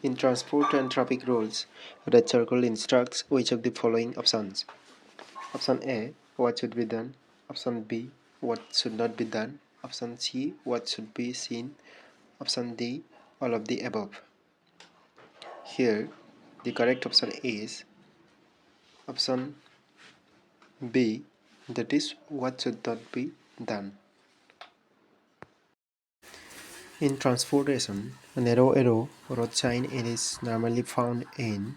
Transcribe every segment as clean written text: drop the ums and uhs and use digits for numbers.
In transport and traffic rules, red circle instructs which of the following options. Option A, what should be done. Option B, what should not be done. Option C, what should be seen. Option D, all of the above. Here, the correct option is option B, that is what should not be done. In transportation, a narrow arrow road sign is normally found in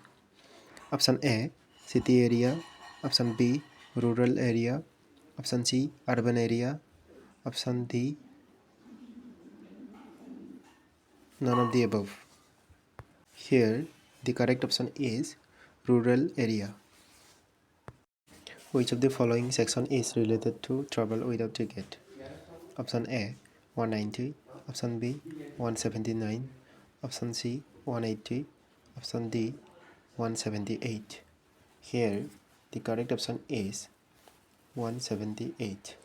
option A, city area, option B, rural area, option C, urban area, option D, none of the above. Here, the correct option is rural area. Which of the following section is related to travel without ticket? Option A, 190, option B, 179, option C, 180, option D, 178. Here, the correct option is 178.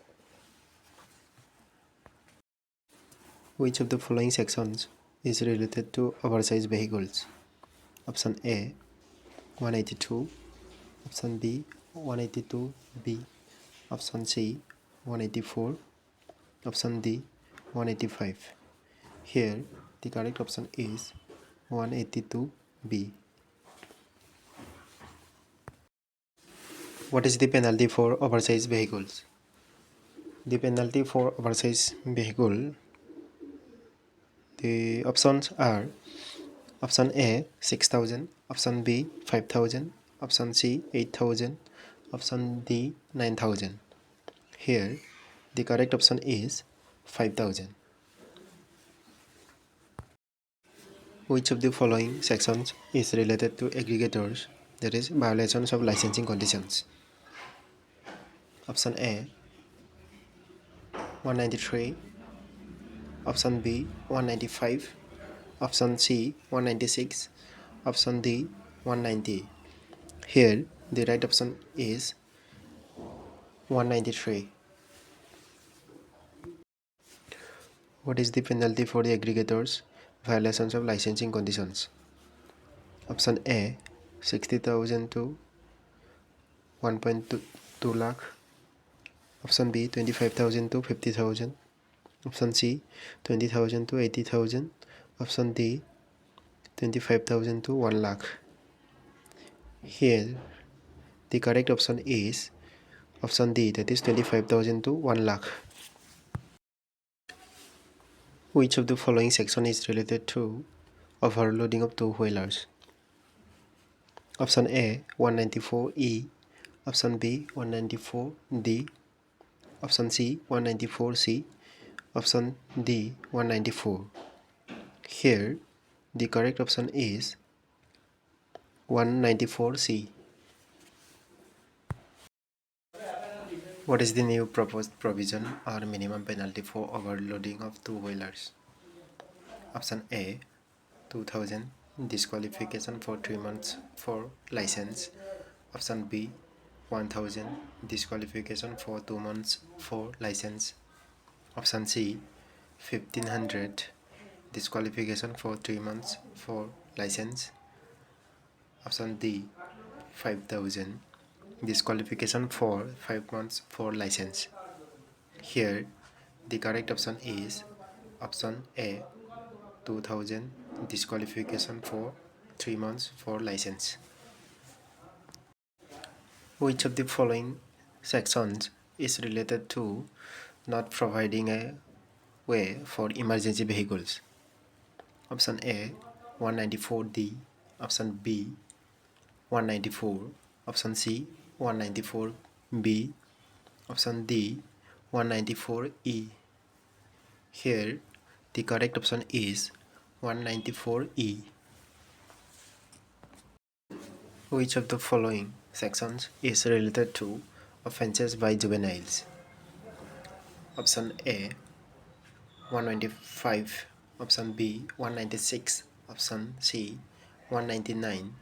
Which of the following sections is related to oversized vehicles? Option A, 182, option B, 182B, option C, 184, option D, 185. Here, the correct option is 182B. What is the penalty for oversized vehicles? The penalty for oversized vehicle, the options are option A, 6,000, option B, 5,000, option C, 8,000, option D, 9,000. Here, the correct option is 5,000. Which of the following sections is related to aggregators, that is, violations of licensing conditions? Option A, 193, option B, 195, option C, 196, option D, 190. Here, the right option is 193. What is the penalty for the aggregators? Violations of licensing conditions. Option A, 60,000 to 1.2 lakh. Option B, 25,000 to 50,000. Option C, 20,000 to 80,000. Option D, 25,000 to 1 lakh. Here, the correct option is option D, that is 25,000 to 1 lakh. Which of the following section is related to overloading of two-wheelers? Option A, 194E, option B, 194D, option C, 194C, option D, 194. Here, the correct option is 194C. What is the new proposed provision or minimum penalty for overloading of two-wheelers? Option A, 2,000, disqualification for 3 months for license. Option B, 1,000, disqualification for 2 months for license. Option C, 1,500, disqualification for 3 months for license. Option D, 5,000, disqualification for 5 months for license. Here, the correct option is option A, 2,000, disqualification for 3 months for license. Which of the following sections is related to not providing a way for emergency vehicles? Option A, 194D, option B, 194, option C, 194B, option D, 194E. Here, the correct option is 194E. Which of the following sections is related to offences by juveniles? Option A, 195, option B, 196, option C, 199,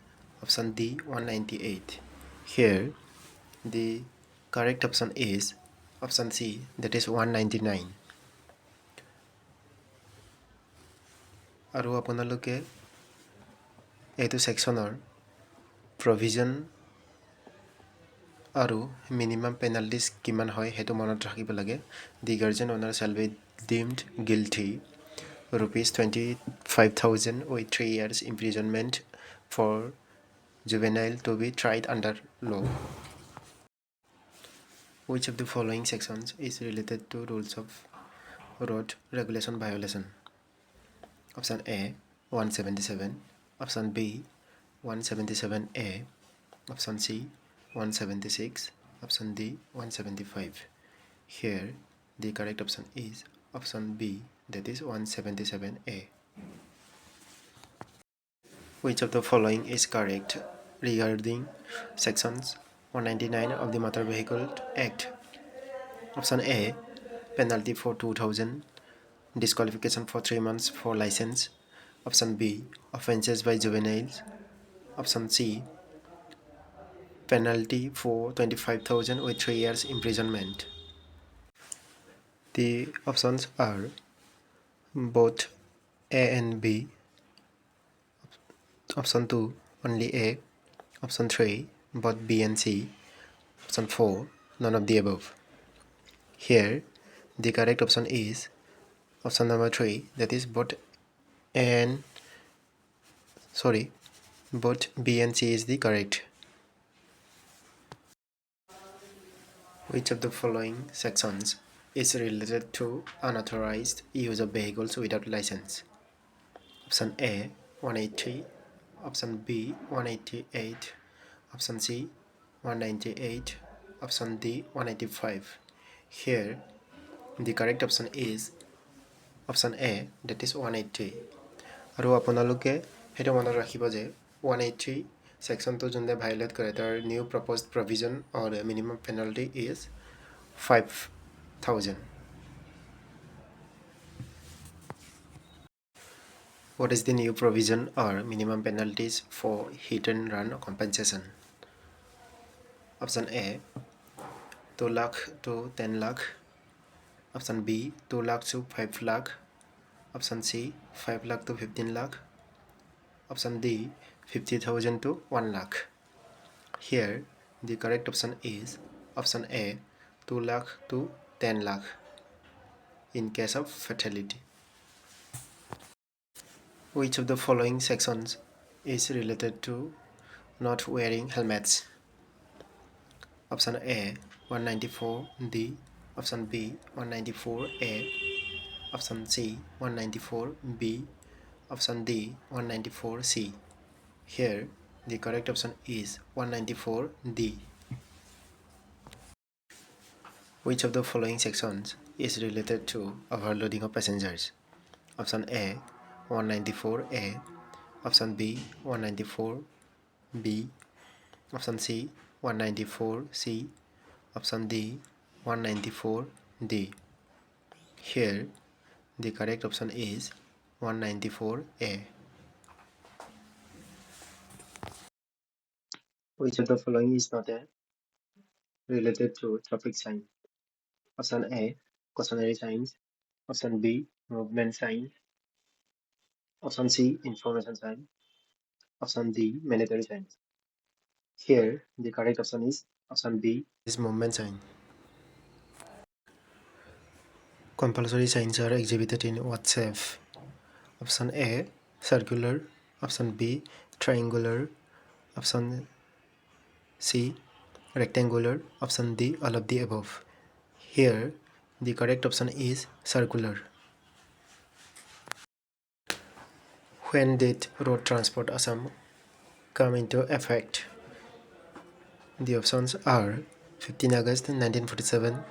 option D, 198. Here, the correct option is option C, that is 199. আৰু আপোনালোকে এইটো ছেকশ্যনৰ provision আৰু minimum penalties কিমান হয় সেইটো মনত ৰাখিব লাগে। দি গাৰ্জেন অনাৰ shall be deemed guilty ₹25,000 with 3 years imprisonment for juvenile to be tried under law. Which of the following sections is related to rules of road regulation violation? Option A 177, option B 177A, option C 176, option D 175. Here the correct option is option B, that is 177A. Which of the following is correct regarding sections 199 of the Motor Vehicle Act? Option A, penalty for 2,000, disqualification for 3 months for license. Option B, offences by juveniles. Option C, penalty for 25,000 with 3 years imprisonment. The options are both A and B. Option 2, only A. Option 3, both B and C. Option 4, none of the above. Here, the correct option is option number 3, that is both B and C is the correct. Which of the following sections is related to unauthorized use of vehicles without license? Option A 180, option B 188, option C 198, option D 185. Here the correct option is option A, that is 180. আৰু আপোনালোকে সেইটো মনত ৰাখিব যে 180 সেকশনটো যোনে violate কৰে তাৰ new proposed provision or minimum penalty is 5,000. What is the new provision or minimum penalties for hit and run compensation? Option A 2 lakh to 10 lakh. Option B 2 lakh to 5 lakh. Option C 5 lakh to 15 lakh. Option D 50,000 to 1 lakh. Here the correct option is option A 2 lakh to 10 lakh in case of fatality. Which of the following sections is related to not wearing helmets? Option A 194D, option B 194A, option C 194B, option D 194C. Here the correct option is 194D. Which of the following sections is related to overloading of passengers? Option A 194A, option B 194B, option C 194C, option D 194D. Here the correct option is 194A. Which of the following is not related to traffic sign? Option A cautionary signs, option B movement sign, option C information sign, option D mandatory signs. Here the correct option is option B, is movement sign. Compulsory signs are exhibited in what shape? Option A circular, option B triangular, option C rectangular, option D all of the above. Here the correct option is circular. When did Road Transport Assam come into effect? The options are 15 August 1947,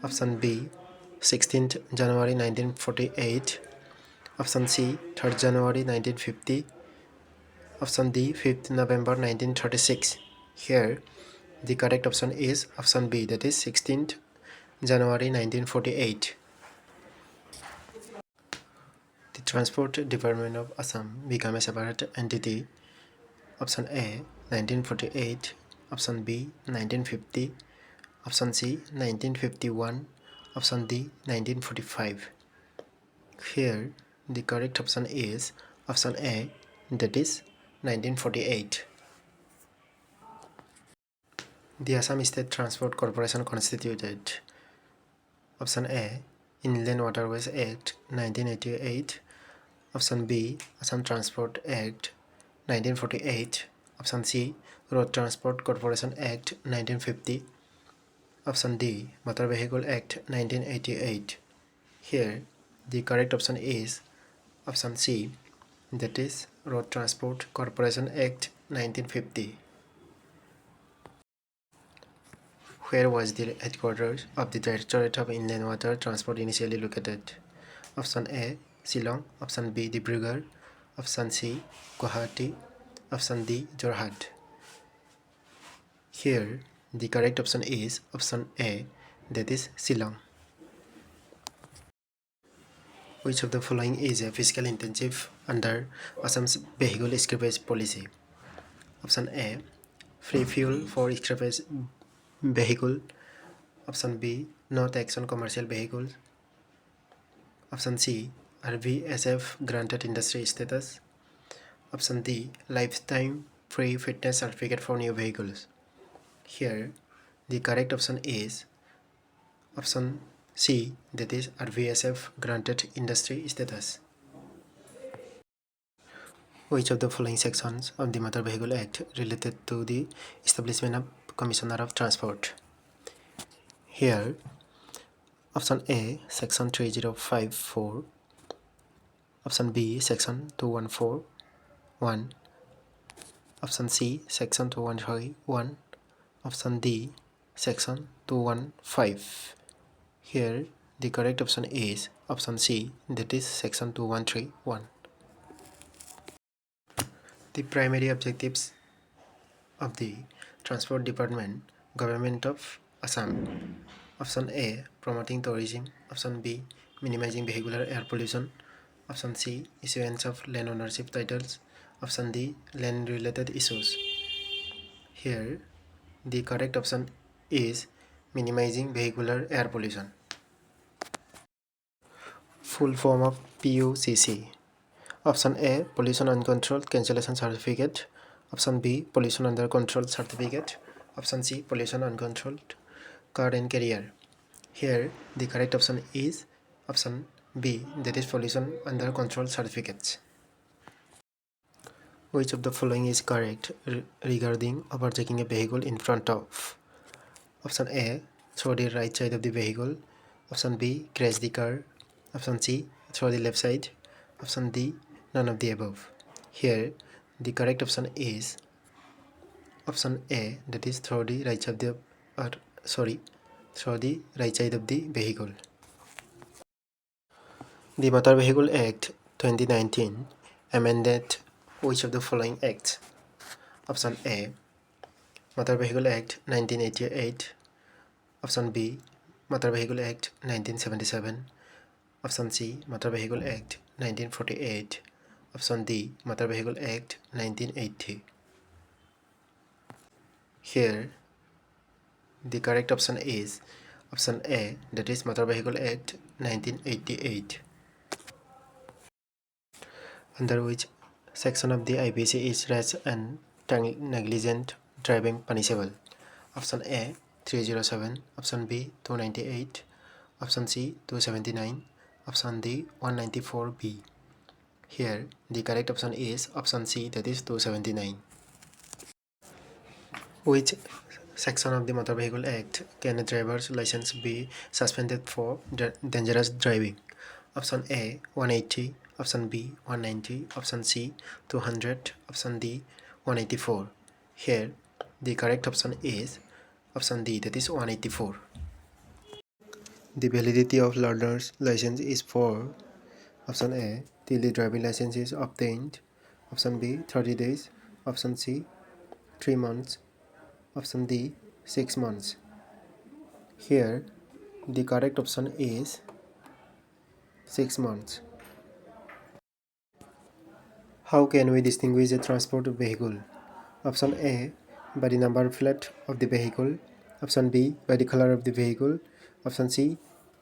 option B 16th January 1948, option C 3rd January 1950, option D 5th November 1936. Here the correct option is option B, that is 16th January 1948. The Transport Department of Assam became a separate entity. Option A 1948, option B 1950, option C 1951, option D 1945. Here the correct option is option A, that is 1948. The Assam State Transport Corporation constituted. Option A, Inland Waterways Act 1988. Option B, Assam Transport Act 1948. Option C, Road Transport Corporation Act 1950. Option D, Motor Vehicle Act 1988. Here, the correct option is option C, that is Road Transport Corporation Act 1950. Where was the headquarters of the Directorate of Inland Water Transport initially located? Option A, Shillong. Option B, Dibrugarh. Option C, Guwahati. Option D, Jorhat. Here, the correct option is option A, that is Shillong. Which of the following is a fiscal incentive under Assam's vehicle scrappage policy? Option A, free fuel for scrappage vehicle. Option B, no tax on commercial vehicles. Option C, RVSF granted industry status. Option D, lifetime free fitness certificate for new vehicles. Here, the correct option is option C, that is RVSF granted industry status. Which of the following sections of the Motor Vehicle Act related to the establishment of Commissioner of Transport? Here, option A, section 3054. Option B, section 2141. Option C, section 2131. Option D, section 215. Here, the correct option is option C, that is section 2131. The primary objectives of the Transport Department, Government of Assam. Option A, promoting tourism. Option B, minimizing vehicular air pollution. Option C, issuance of land ownership titles. Option D, land related issues. Here, the correct option is minimizing vehicular air pollution. Full form of PUCC. Option A, Pollution Uncontrolled Cancellation Certificate. Option B, Pollution Under Control Certificate. Option C, Pollution Uncontrolled Car and Carrier. Here, the correct option is option B, that is Pollution Under Control Certificates. Which of the following is correct regarding overtaking a vehicle in front of? Option A, throw the right side of the vehicle. Option B, crash the car. Option C, throw the left side. Option D, none of the above. Here, the correct option is option A, that is throw the right side of the vehicle. The Motor Vehicle Act 2019 amended which of the following acts? Option A, Motor Vehicle Act 1988. Option B, Motor Vehicle Act 1977. Option C, Motor Vehicle Act 1948. Option D, Motor Vehicle Act 1980. Here, the correct option is option A, that is Motor Vehicle Act 1988. Under which section of the APSC is rash and negligent driving punishable? Option A, 307. Option B, 298. Option C, 279. Option D, 194B. Here, the correct option is option C, that is 279. Which section of the Motor Vehicle Act can a driver's license be suspended for dangerous driving? Option A, 180. Option B, 190. Option C, 200. Option D, 184. Here, the correct option is option D, that is 184. The validity of learner's license is for option A, till the driving license is obtained. Option B, 30 days. Option C, 3 months. Option D, 6 months. Here, the correct option is 6 months. How can we distinguish a transport vehicle? Option A, by the number plate of the vehicle. Option B, by the color of the vehicle. Option C,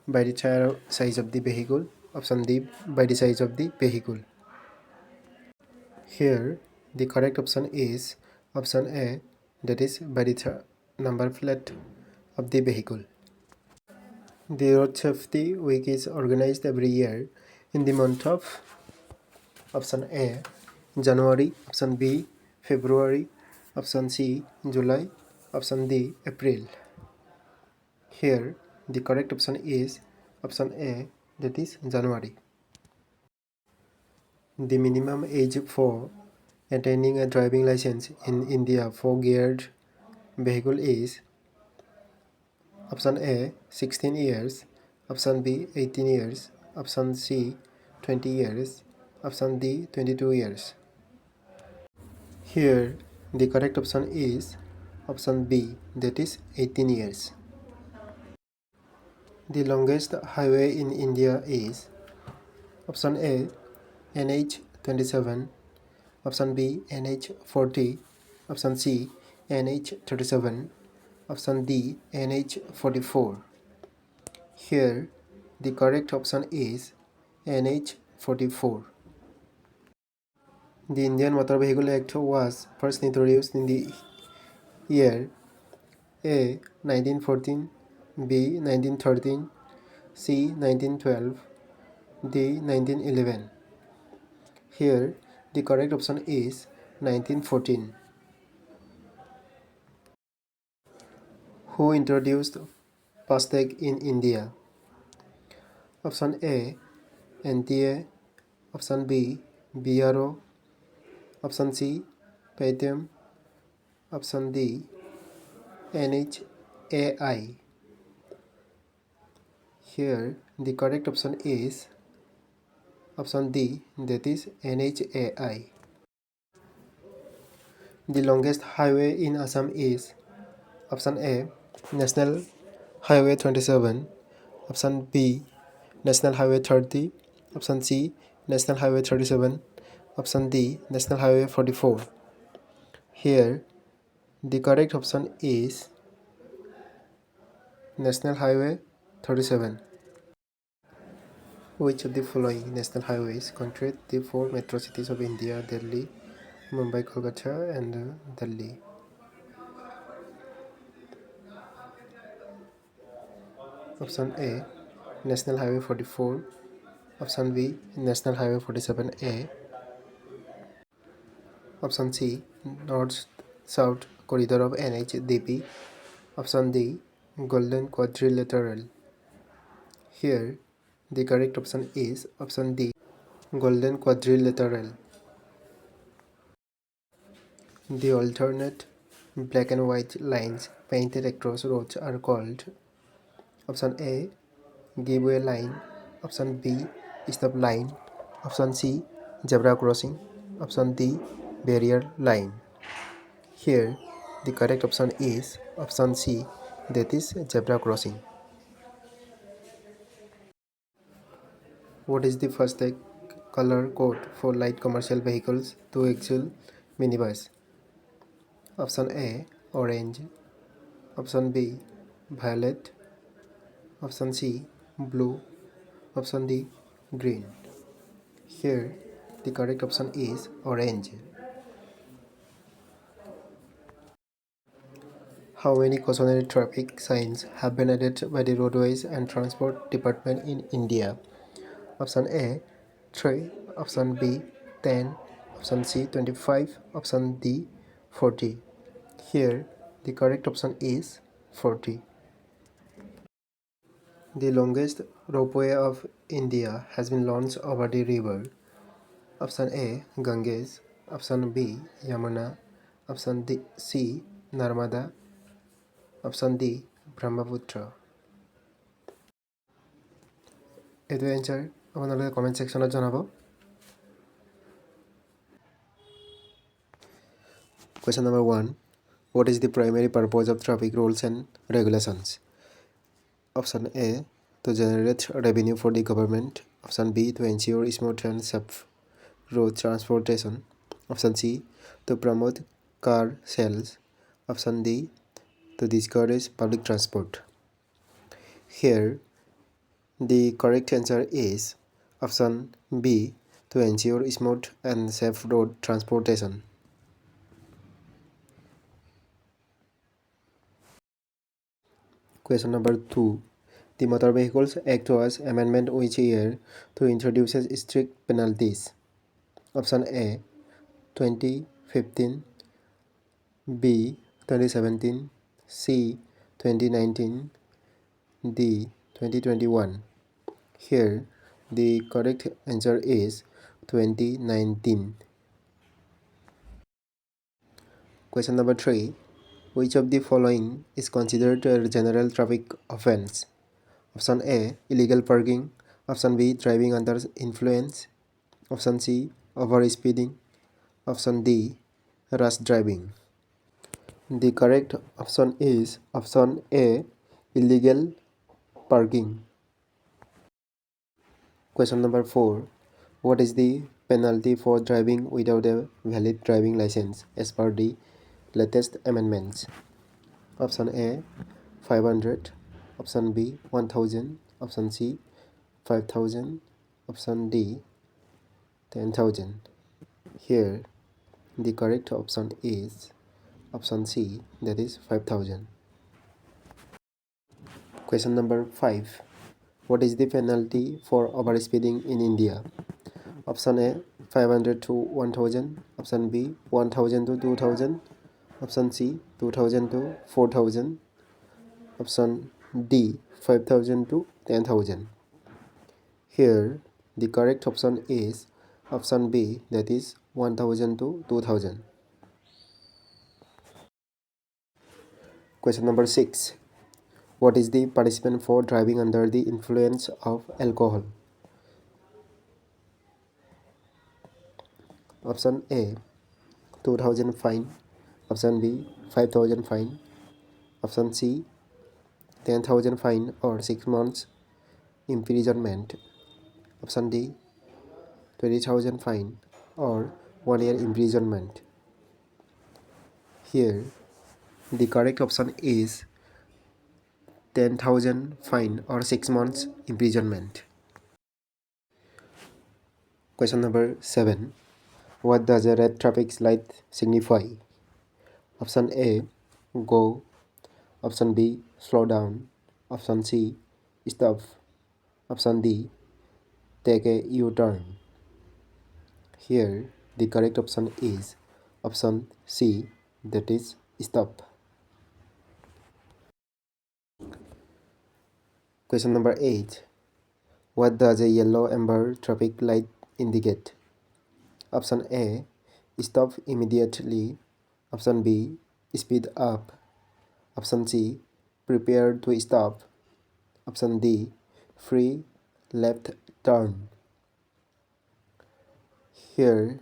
by the tire size of the vehicle. Option D, by the size of the vehicle. Here, The correct option is option A, that is by the number plate of the vehicle. The Road Safety Week is organized every year in the month of option A, January, option B, February, option C, July, option D, April. Here, the correct option is option A, that is January. The minimum age for attaining a driving license in India for geared vehicle is option A, 16 years, option B, 18 years, option C, 20 years, option D, 22 years. Here, the correct option is option B, that is 18 years. The longest highway in India is option A, NH 27, option B, NH 40, option C, NH 37, option D, NH 44. Here, the correct option is NH 44. The Indian Motor Vehicle Act was first introduced in the year A, 1914, B, 1913, C, 1912, D, 1911. Here, the correct option is 1914. Who introduced FASTag in India? Option A, NTA, option B, BRO, option C, Paytm, option D, NHAI. Here, the correct option is option D, that is NHAI. The longest highway in Assam is option A, National Highway 27, option B, National Highway 30, option C, National Highway 37, option D, National Highway 44. Here, the correct option is National Highway 37. Which of the following national highways connect the four metro cities of India, Delhi, Mumbai, Kolkata, and Delhi? Option A, National Highway 44, option B, National Highway 47A, option C, North-South Corridor of NH-DP, option D, Golden Quadrilateral. Here, the correct option is option D, Golden Quadrilateral. The alternate black and white lines painted across roads are called option A, giveaway line, option B, stop line, option C, zebra crossing, option D, barrier line. Here, the correct option is option C, that is zebra crossing. What is the first color code for light commercial vehicles, 2-axle minibus? Option A, orange, option B, violet, option C, blue, option D, green. Here, the correct option is orange. How many cautionary traffic signs have been added by the Roadways and Transport Department in India? Option A, 3, option B, 10, option C, 25, option D, 40. Here, the correct option is 40. The longest ropeway of India has been launched over the river. Option A, Ganges, option B, Yamuna, option D, C, Narmada, option D, Brahmaputra. এইটো answer আপোনালোকে comment ছেকশ্যনত জনাব। Question number 1. What is the primary purpose of traffic rules and regulations? Option A, to generate revenue for the government. Option B, to ensure smooth and safe road transportation. Option C, to promote car sales. Option D, to discourage public transport. Here, the correct answer is option B, to ensure smooth and safe road transportation. Question number 2. The Motor Vehicles Act was amendment which year to introduce strict penalties? Option A 2015, B 2017, C 2019, D 2021. Here the correct answer is 2019. Question number 3. Which of the following is considered a general traffic offense? Option A illegal parking, option B driving under influence, option C over speeding, option D rash driving. The correct option is option A illegal parking. Question number 4. What is the penalty for driving without a valid driving license as per the latest amendments? Option A 500, option B 1000, option C 5000, option D 10,000. Here the correct option is option C, that is 5,000. Question number 5. What is the penalty for overspeeding in India? Option A 500 to 1000, option B 1000 to 2000, option C 2000 to 4000, option D 5000 to 10,000. Here the correct option is option B, that is 1000 to 2000. Question number 6. What is the punishment for driving under the influence of alcohol? Option A 2000 fine, option B 5000 fine, option C 10,000 fine or 6 months imprisonment, option D 20,000 fine or 1 year imprisonment. Here the correct option is 10,000 fine or 6 months imprisonment. Question number 7. What does a red traffic light signify? Option A go, option B slow down, option C stop, option D take a U-turn. Here the correct option is option C, that is stop. Question number 8. What does a yellow amber traffic light indicate? Option A stop immediately, option B speed up, option C prepare to stop, option D free left turn. Here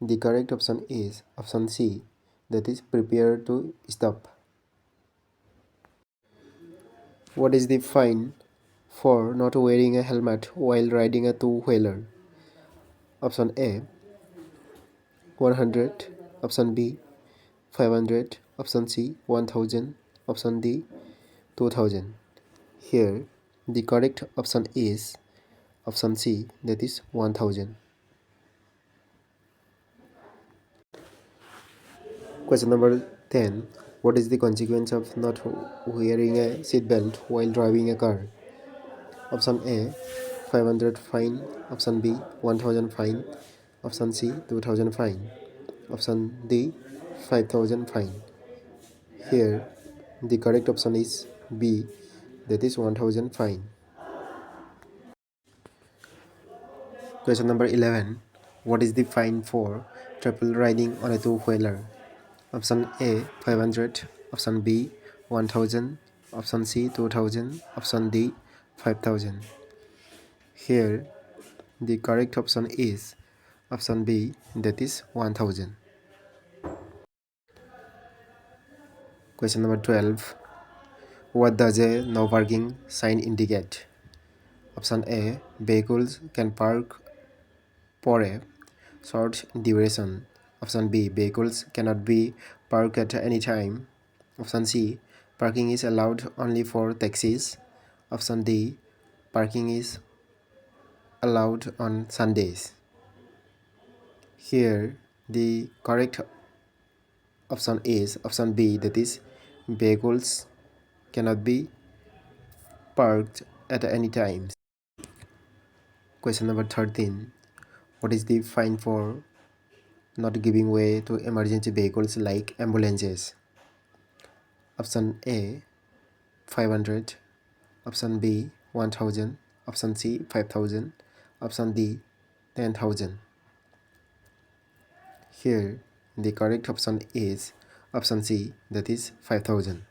the correct option is option C, that is prepare to stop. What is the fine for not wearing a helmet while riding a two-wheeler? Option A 100, option B 500, option C 1000, option D 2000. Here the correct option is option C, that is 1000. Question number 10. What is the consequence of not wearing a seatbelt while driving a car? Option A 500 fine, option B 1000 fine, option C 2000 fine, option D 5000 fine. Here the correct option is B, that is 1000 fine. Question number 11. What is the fine for triple riding on a two-wheeler? Option A 500, option B 1000, option C 2000, option D 5000. Here the correct option is option B, that is 1000. Question number 12. What does a no parking sign indicate? Option A vehicles can park for a short duration, option B vehicles cannot be parked at any time, option C parking is allowed only for taxis, option D parking is allowed on Sundays. Here the correct option is option B, that is vehicles cannot be parked at any time. Question number 13. What is the fine for not giving way to emergency vehicles like ambulances? Option A 500, option B 1000, option C 5000, option D 10,000. Here the correct option is option C, that is 5000.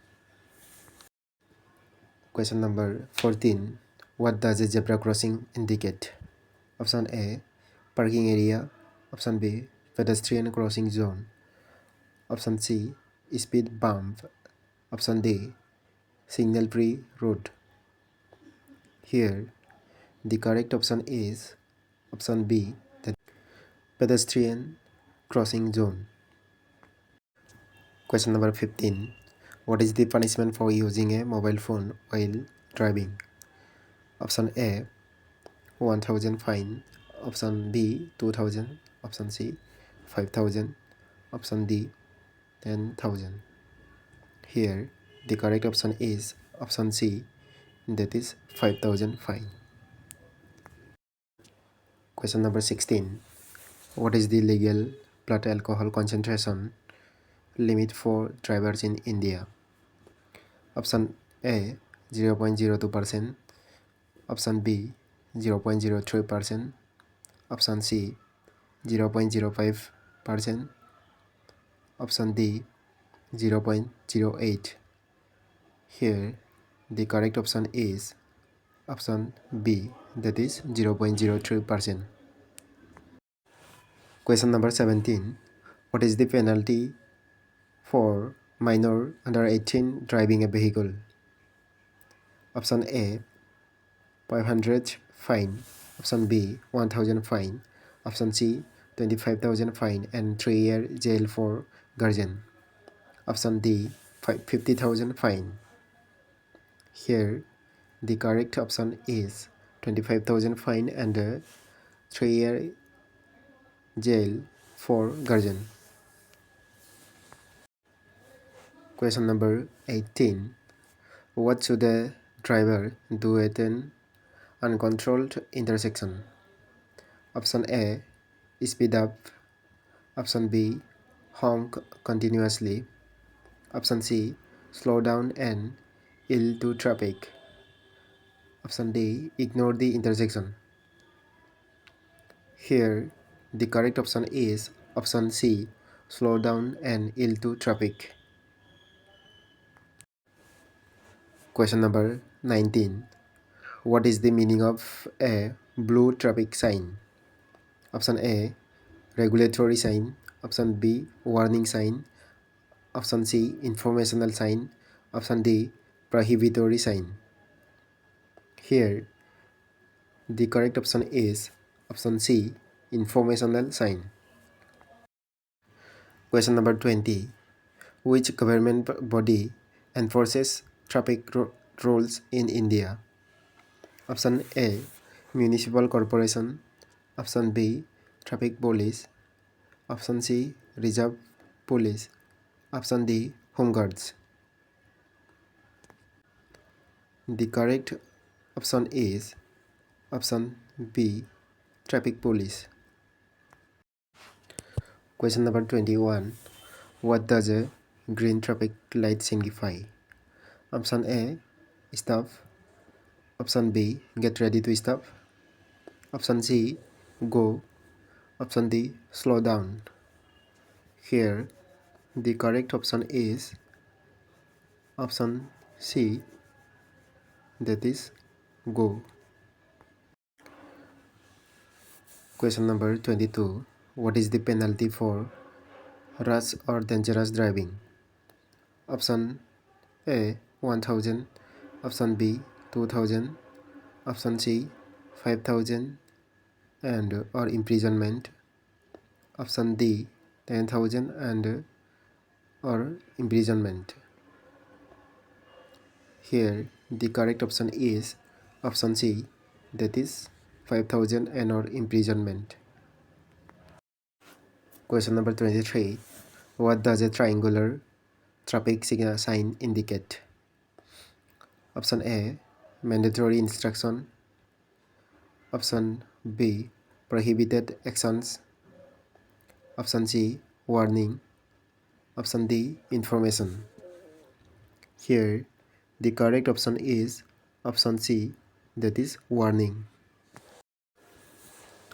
Question number 14. What does a zebra crossing indicate? Option A parking area, option B pedestrian crossing zone, option C speed bump, option D signal free road. Here the correct option is option B, the pedestrian crossing zone. Question number 15. What is the punishment for using a mobile phone while driving? Option A 1000 fine, option B 2000, option C 5000, option D 10,000. Here the correct option is option C, that is 5000 fine. Question number 16. What is the legal blood alcohol concentration limit for drivers in India? Option A 0.02%, option B 0.03%, option C 0.05%, option D 0.08. Here the correct option is option B, that is 0.03%. Question number 17. What is the penalty for minor under 18 driving a vehicle? Option A 500 fine, option B 1000 fine, option C 25,000 fine and 3-year jail for guardian, option D 50,000 fine. Here the correct option is 25,000 fine and 3-year jail for guardian. Question number 18. What should a driver do at an uncontrolled intersection? Option A speed up, option B honk continuously, option C slow down and yield to traffic, option D ignore the intersection. Here the correct option is option C, slow down and yield to traffic. Question number 19. What is the meaning of a blue traffic sign? Option A regulatory sign, option B warning sign, option C informational sign, option D prohibitory sign. Here the correct option is option C, informational sign. Question number 20. Which government body enforces traffic rules in India? Option A municipal corporation, option B traffic police, option C reserve police, option D home guards. The correct option is option B, traffic police. Question number 21. What does a green traffic light signify? Option A stop, option B get ready to stop, option C go, option D slow down. Here the correct option is option C, that is go. Question number 22. What is the penalty for rash or dangerous driving? Option A 1000, option B 2000, option C 5000 and or imprisonment, option D 10,000 and or imprisonment. Here the correct option is option C, that is 5000 and or imprisonment. Question number 23. What does a triangular traffic signal sign indicate? Option A mandatory instruction. Option B, prohibited actions. Option C, warning. Option D, information. Here, the correct option is option C, that is warning.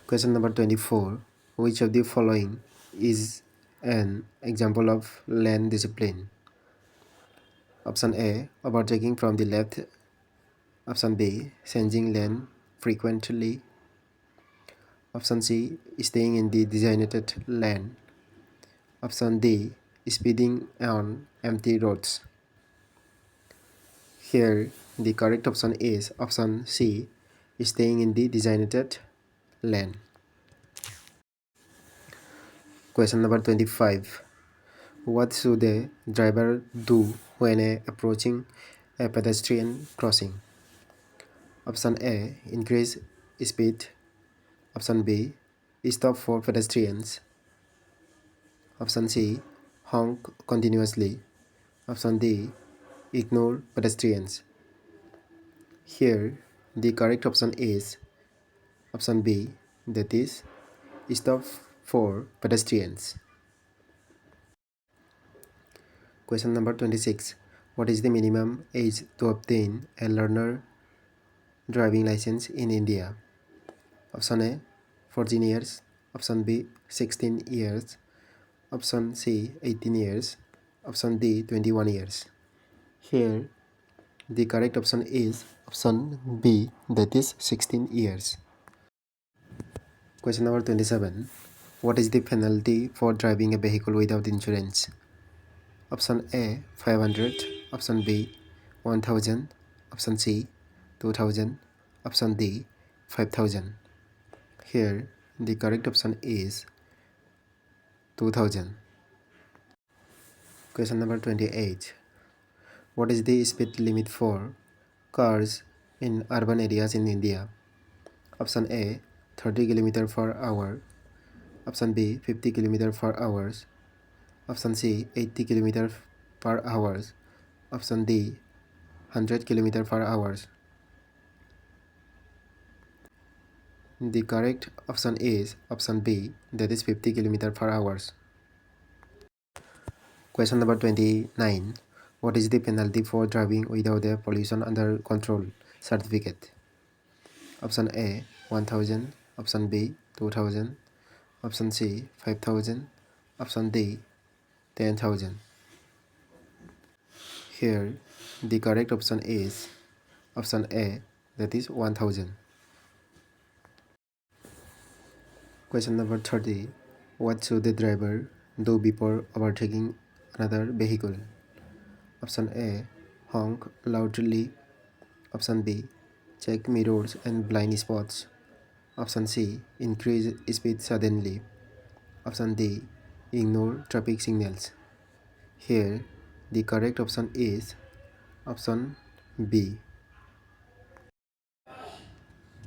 Question number 24. Which of the following is an example of lane discipline? Option A, overtaking from the left. Option B, changing lane frequently. Option C, staying in the designated lane. Option D, speeding on empty roads. Here, the correct option is option C, staying in the designated lane. Question number 25. What should a driver do when approaching a pedestrian crossing? Option A, increase speed. Option B, stop for pedestrians. Option C, honk continuously. Option D, ignore pedestrians. Here, the correct option is option B, that is stop for pedestrians. Question number 26. What is the minimum age to obtain a learner driving license in India? Option A, 14 years. Option B, 16 years. Option C, 18 years. Option D, 21 years. Here, the correct option is option B, that is 16 years. Question number 27. What is the penalty for driving a vehicle without insurance? Option A, 500. Option B, 1000. Option C, 2000. Option D, 5000. Here, the correct option is 2000. Question number 28. What is the speed limit for cars in urban areas in India? Option A, 30 km per hour. Option B, 50 km per hour. Option C, 80 km per hour. Option D, 100 km per hour. The correct option is option B, that is 50 km per hour. Question number 29. What is the penalty for driving without a pollution under control certificate? Option A, 1000. Option B, 2000. Option C, 5000. Option D, 10,000. Here, the correct option is option A, that is 1000. Question number 30. What should the driver do before overtaking another vehicle? Option A, honk loudly. Option B, check mirrors and blind spots. Option C, increase speed suddenly. Option D, ignore traffic signals. Here, the correct option is option B.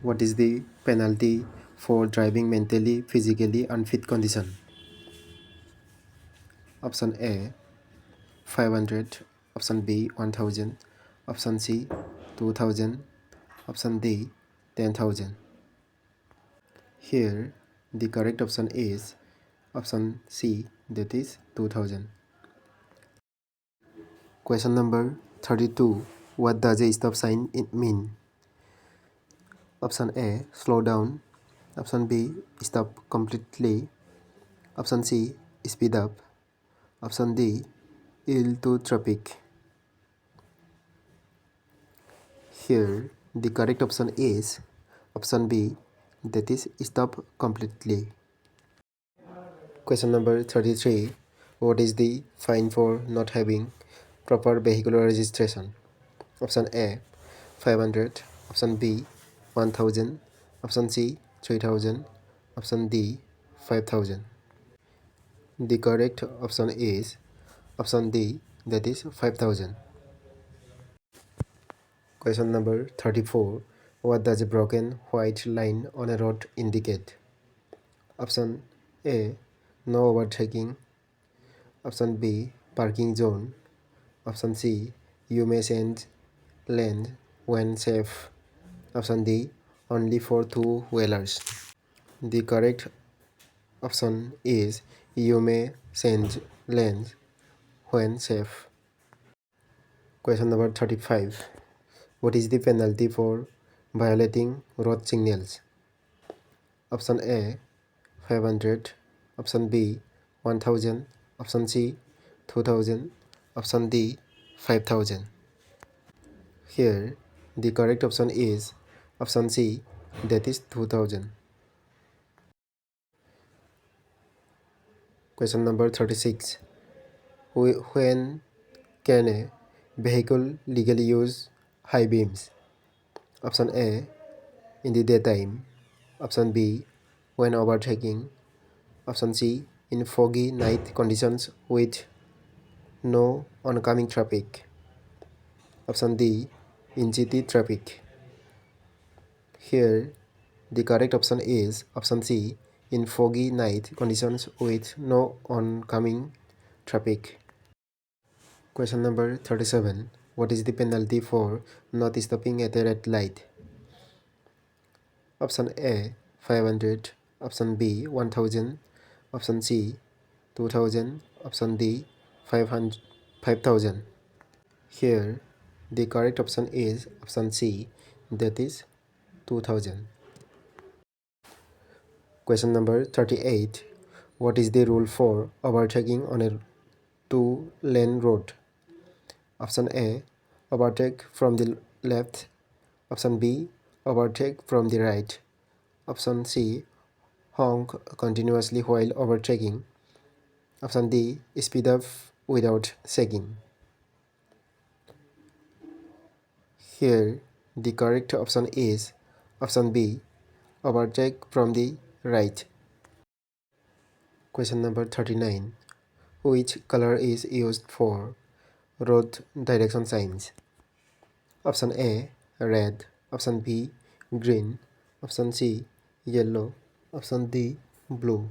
What is the penalty for driving mentally, physically unfit condition? Option A, 500. Option B, 1000. Option C, 2000. Option D, 10,000. Here, the correct option is option C, that is 2000. Question number 32. What does a stop sign mean? Option A, slow down. Option B, stop completely. Option C, speed up. Option D, yield to traffic. Here, the correct option is option B, that is stop completely. Question number 33. What is the fine for not having proper vehicular registration? Option A, 500. Option B, 1000. Option C, 3000. Option D, 5000. The correct option is option D, that is 5000. Question number 34. What does a broken white line on a road indicate? Option A, no overtaking. Option B, parking zone. Option C, you may change lane when safe. Option D, only for two-wheelers. The correct option is you may change lanes when safe. Question number 35. What is the penalty for violating road signals? Option A, 500. Option B, 1000. Option C, 2000. Option D, 5000. Here, the correct option is option C, that is 2000. Question number 36. When can a vehicle legally use high beams? Option A, in the daytime. Option B, when overtaking. Option C, in foggy night conditions with no oncoming traffic. Option D, in city traffic. Here, the correct option is option C, in foggy night conditions with no oncoming traffic. Question number 37. What is the penalty for not stopping at a red light? Option A, 500. Option B, 1000. Option C, 2000. Option D, 5000. Here, the correct option is option C, that is 2000. Question number 38. What is the rule for overtaking on a two-lane road? Option A, overtake from the left. Option B, overtake from the right. Option C, honk continuously while overtaking. Option D, speed up without shaking. Here, the correct option is option B, overtake from the right. Question number 39. Which color is used for road direction signs? Option A, red. Option B, green. Option C, yellow. Option D, blue.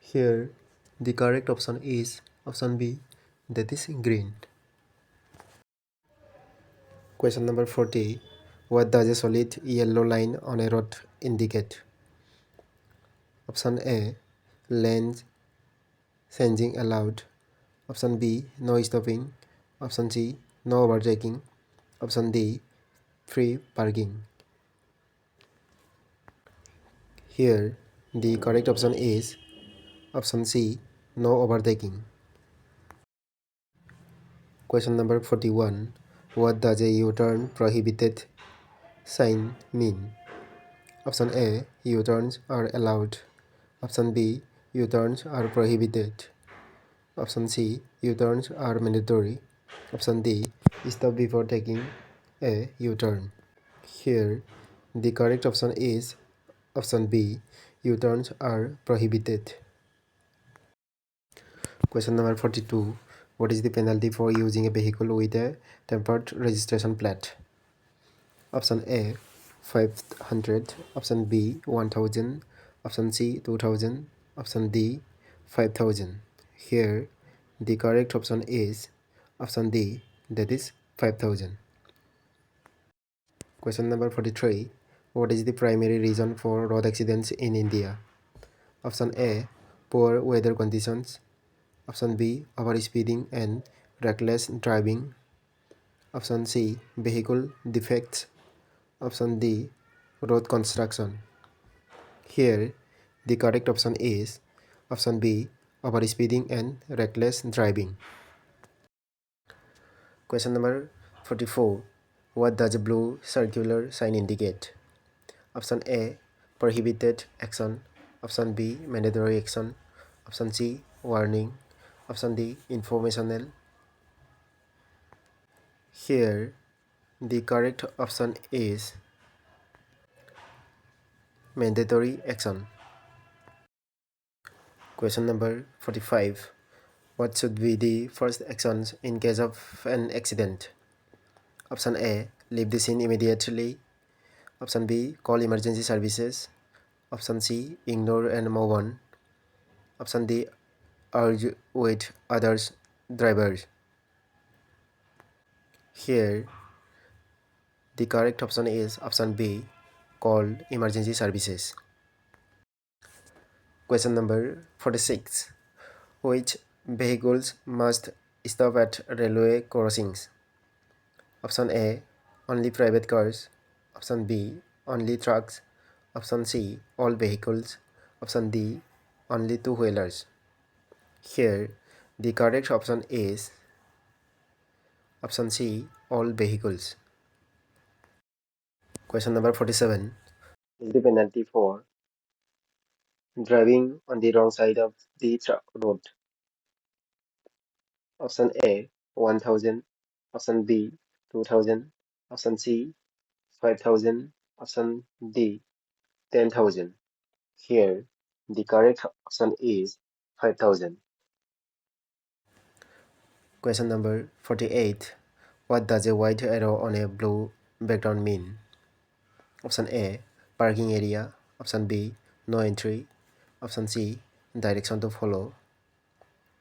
Here, the correct option is option B, that is green. Question number 40. What does a solid yellow line on a road indicate? Option A, lane changing allowed. Option B, no stopping. Option C, no overtaking. Option D, free parking. Here, the correct option is option C, no overtaking. Question number 41. What does a U-turn prohibited sign mean? Option A, U-turns are allowed. Option B, U-turns are prohibited. Option C, U-turns are mandatory. Option D, stop before taking a U-turn. Here, the correct option is option B, U-turns are prohibited. Question number 42. What is the penalty for using a vehicle with a tampered registration plate? Option A, 500. Option B, 1000. Option C, 2000. Option D, 5000. Here, the correct option is option D, that is 5000. Question number 43. What is the primary reason for road accidents in India? Option A, poor weather conditions. Option B, overspeeding and reckless driving. Option C, vehicle defects. Option D, road construction. Here, the correct option is option B, overspeeding and reckless driving. Question number 44. What does a blue circular sign indicate? Option A, prohibited action. Option B, mandatory action. Option C, warning. Option D, informational. Here, the correct option is mandatory action. Question number 45. What should be the first actions in case of an accident? Option A, leave the scene immediately. Option B, call emergency services. Option C, ignore and move on. Option D, urge with others drivers. Here, The correct option is option B, called emergency services. Question number 46. Which vehicles must stop at railway crossings? Option A, only private cars. Option B, only trucks. Option C, all vehicles. Option D, only two-wheelers. Here, the correct option is option C, all vehicles. Question number 47. Is the penalty for driving on the wrong side of the road? Option A, 1000. Option B, 2000. Option C, 5000. Option D, 10,000. Here, the correct option is 5,000. Question number 48. What does a white arrow on a blue background mean? Option A, parking area. Option B, no entry. Option C, direction to follow.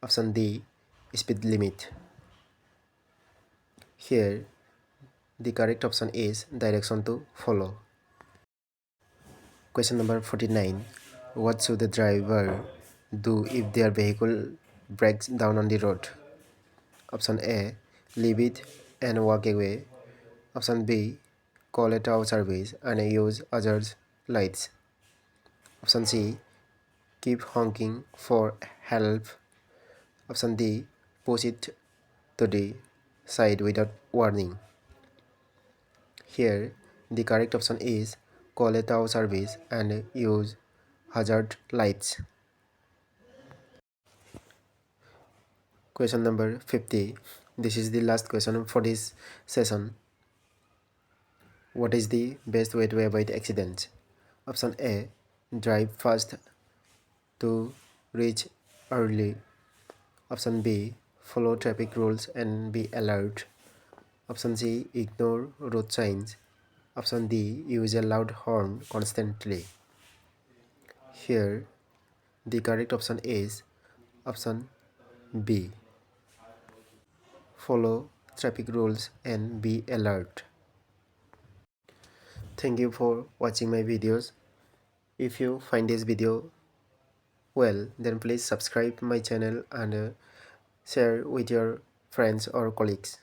Option D, speed limit. Here, the correct option is direction to follow. Question number 49. What should the driver do if their vehicle breaks down on the road? Option A, leave it and walk away. Option B, call a tow service and use hazard lights. Option C, keep honking for help. Option D, push it to the side without warning. Here, the correct option is call a tow service and use hazard lights. Question number 50. This is the last question for this session. What is the best way to avoid accidents? Option A, drive fast to reach early. Option B, follow traffic rules and be alert. Option C, ignore road signs. Option D, use a loud horn constantly. Here, the correct option is option B, follow traffic rules and be alert. Thank you for watching my videos. If you find this video well, then please subscribe my channel and share with your friends or colleagues.